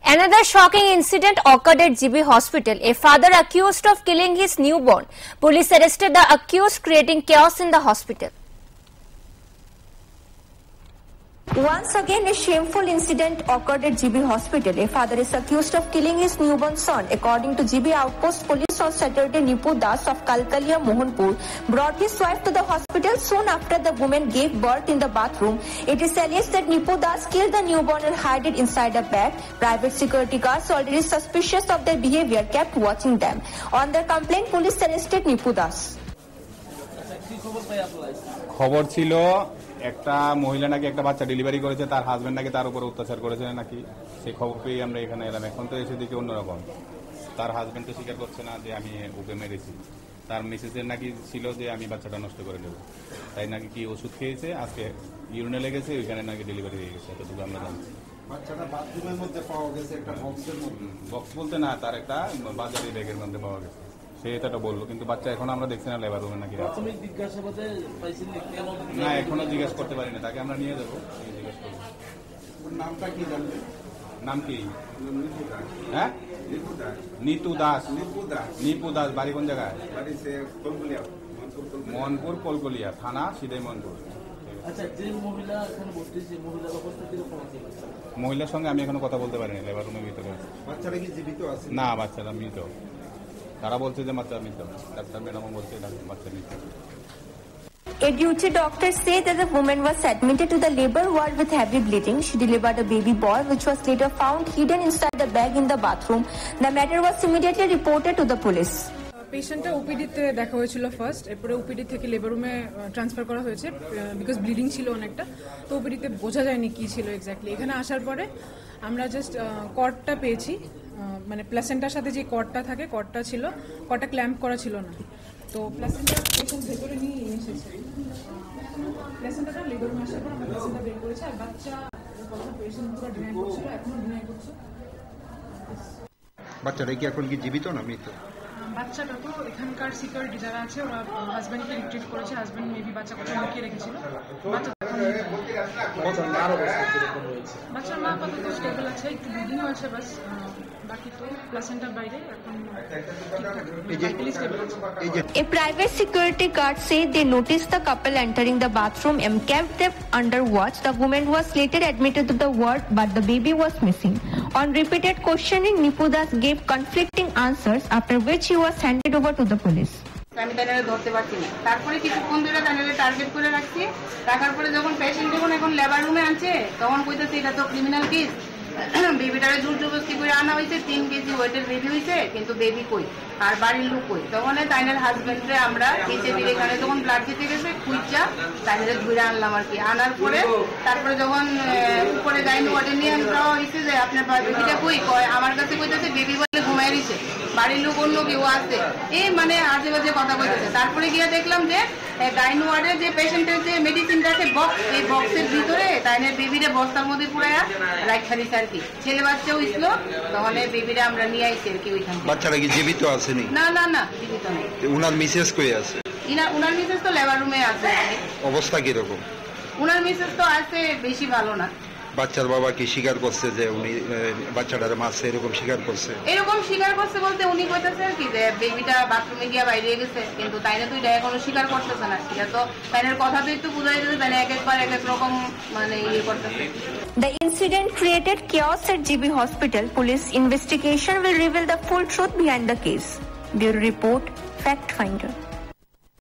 Another shocking incident occurred at GB Hospital. A father accused of killing his newborn. Police arrested the accused, creating chaos in the hospital. Once again, a shameful incident occurred at GB Hospital. A father is accused of killing his newborn son. According to GB Outpost Police on Saturday, Nipu Das of Kalkalia, Mohanpur, brought his wife to the hospital soon after the woman gave birth in the bathroom. It is alleged that Nipu Das killed the newborn and hid it inside a bag. Private security guards, already suspicious of their behavior, kept watching them. On their complaint, police arrested Nipu Das. খবর ছিল একটা মহিলা নাকি একটা বাচ্চা delivery করেছে, তার husband নাকি তার উপর অত্যাচার করেছে নাকি, সেই খবর পেয়ে আমরা এখানে এলাম। এখন তো এসে দেখি অন্যরকম, তার হাজবেন্ড তো স্বীকার করছে না যে আমি ওকে মেরেছি। তার মিসেসের নাকি ছিল যে আমি বাচ্চাটা নষ্ট করে নেব, তাই নাকি কি ওষুধ খেয়েছে, আজকে ইউরিনে লেগেছে, ওইখানে নাকি ডেলিভারি হয়ে গেছে, এতটুকু আমরা জানছি। বাচ্চাটা বাথরুমের মধ্যে পাওয়া গেছে, একটা বক্সের মধ্যে, বক্স বলতে না, তার একটা বাজারি ব্যাগের মধ্যে পাওয়া গেছে, সে এটা বললো। কিন্তু বাচ্চা এখন আমরা দেখছি না লেবার রুমে নাকি না, এখনো জিজ্ঞেস করতে পারিনি, তাকে আমরা নিয়ে যাবো, জিজ্ঞেস করবো। নামটা কি জানলেন? নাম কি? হ্যাঁ, নিতু দাস। নিপু দাস। বাড়ি কোন জায়গায়? মোহনপুর কলকলিয়া থানা, সিধে মোহনপুর। মহিলার সঙ্গে আমি এখনো কথা বলতে পারিনি, লেবার রুমের ভিতরে। বাচ্চাটা কি জীবিত আছে? না, বাচ্চাটা মৃত। তারা বলছে যে বাচ্চা মৃত, ডাক্তার ম্যাডামও বলছে বাচ্চা মৃত। A duty doctor said that the woman was admitted to the labor ward with heavy bleeding. She delivered a baby boy, which was later found hidden inside the bag in the bathroom. The matter was immediately reported to the police. পেশেন্টটা ওপিডিতে দেখা হয়েছিল first, এরপরে OPD থেকে labour রুমে transfer করা হয়েছে because bleeding ছিল অনেকটা। তো ওপিডিতে বোঝা যায়নি কি ছিল এক্স্যাক্টলি। এখানে আসার পরে আমরা জাস্ট কর্ডটা পেয়েছি, মানে প্লাসেন্টার সাথে যে কর্ডটা থাকে, কর্ডটা ছিল, কর্ডটা ক্ল্যাম্প করা ছিল না। তো প্লাসেন্টার পেশেন্ট ভেতরে নিয়ে এসেছে, প্লাসেন্টাটা লেবার রুমে আসার পর আমরা প্লাসেন্টা বের করেছি। আর বাচ্চা কথা পেশেন্ট পুরো ডিনাই করছিল, এখনো ডিনাই করছে। বাচ্চাটা কি এখন কি জীবিত না মৃত? বাচ্চাটা তো এখানকার সিকিউরিটি যারা আছে ওরা হাজব্যান্ডকে রিট্রিভ করেছে। হাজব্যান্ড মেবি বাচ্চা কোথাও লুকিয়ে রেখেছিল। বাচ্চার মা আপাতত স্টেবল আছে, একটু ব্লিডিং হয়েছে বাস, বাকি তো প্লাসেন্টার বাইরে এখন স্টেবল আছে। A private security guard said they noticed the couple entering the bathroom and kept them under watch. The woman was later admitted to the ward, but the baby was missing. On repeated questioning, Nipu Das gave conflicting answers, after which he was handed over to the police. আমি তাইনারে ধরতে পারছি না। তারপরে কিছুক্ষণ ধরে তাইনারে target করে রাখছি। রাখার পরে যখন পেশেন্ট যখন এখন লেবার রুমে আনছে, তখন কইতেছে এটা তো ক্রিমিনাল কেস। বেবিটারে জোর জবরদস্তি করে আনা হয়েছে, 3 কেজি ওয়েটের বেবি হয়েছে, কিন্তু বেবি কই আর বাড়ির লোক কই। তখন তাইনার হাজবেন্ডরে আমরা বিচেপির এখানে যখন ব্লাড দিতে গেছে খুঁজা তাইনারে ধরে আনলাম আর কি। আনার পরে তারপরে যখন উপরে যাইনি ওয়ার্ডে নিয়ে যাওয়া হয়েছে যে আপনার বেবিটা কই, কয় আমার কাছে কইতেছে বেবি বলে ঘুমাই দিছে, বাড়ির লোক অন্য কেউ আছে, এই মানে আজে বাজে কথা কইতেছে। তারপরে গিয়ে দেখলাম যে গাইন ওয়ার্ডে যে পেশেন্টের যে মেডিসিনটা আছে বক্স, এই বক্সের ভিতরে তাইনের বেবিরে বস্তার মধ্যে পুরাইয়া রাখা দিছে আর কি। ছেলে বাচ্চাও ছিল, তখন বেবিরে আমরা নিয়ে আইছি আর কি ওইখানে। বাচ্চাটা কি জীবিত আছে নি? না না না, জীবিত নেই। উনার মিসেস কই আছে? উনার মিসেস তো লেবার রুমে আছে। অবস্থা কিরকম? উনার মিসেস তো আছে, বেশি ভালো না। বাচ্চার বাবা কি স্বীকার করছে যে উনি বাচ্চাটার মারছে, এরকম স্বীকার করছে? এরকম স্বীকার করছে বলতে উনি কইতেছে আর কি যে বেবিটা বাথরুমে গিয়ে বাইরে গেছে, কিন্তু তাইনা তো এটা এখনো স্বীকার করতেছে না। এটা তো তাইনের কথা তো একটু বুঝাই দিতে, তাইনা এক একবার এক এক রকম মানে ইয়ে করতেছে। The incident created chaos at GB Hospital. Police investigation will reveal the full truth behind the case. Bureau Report, Fact Finder.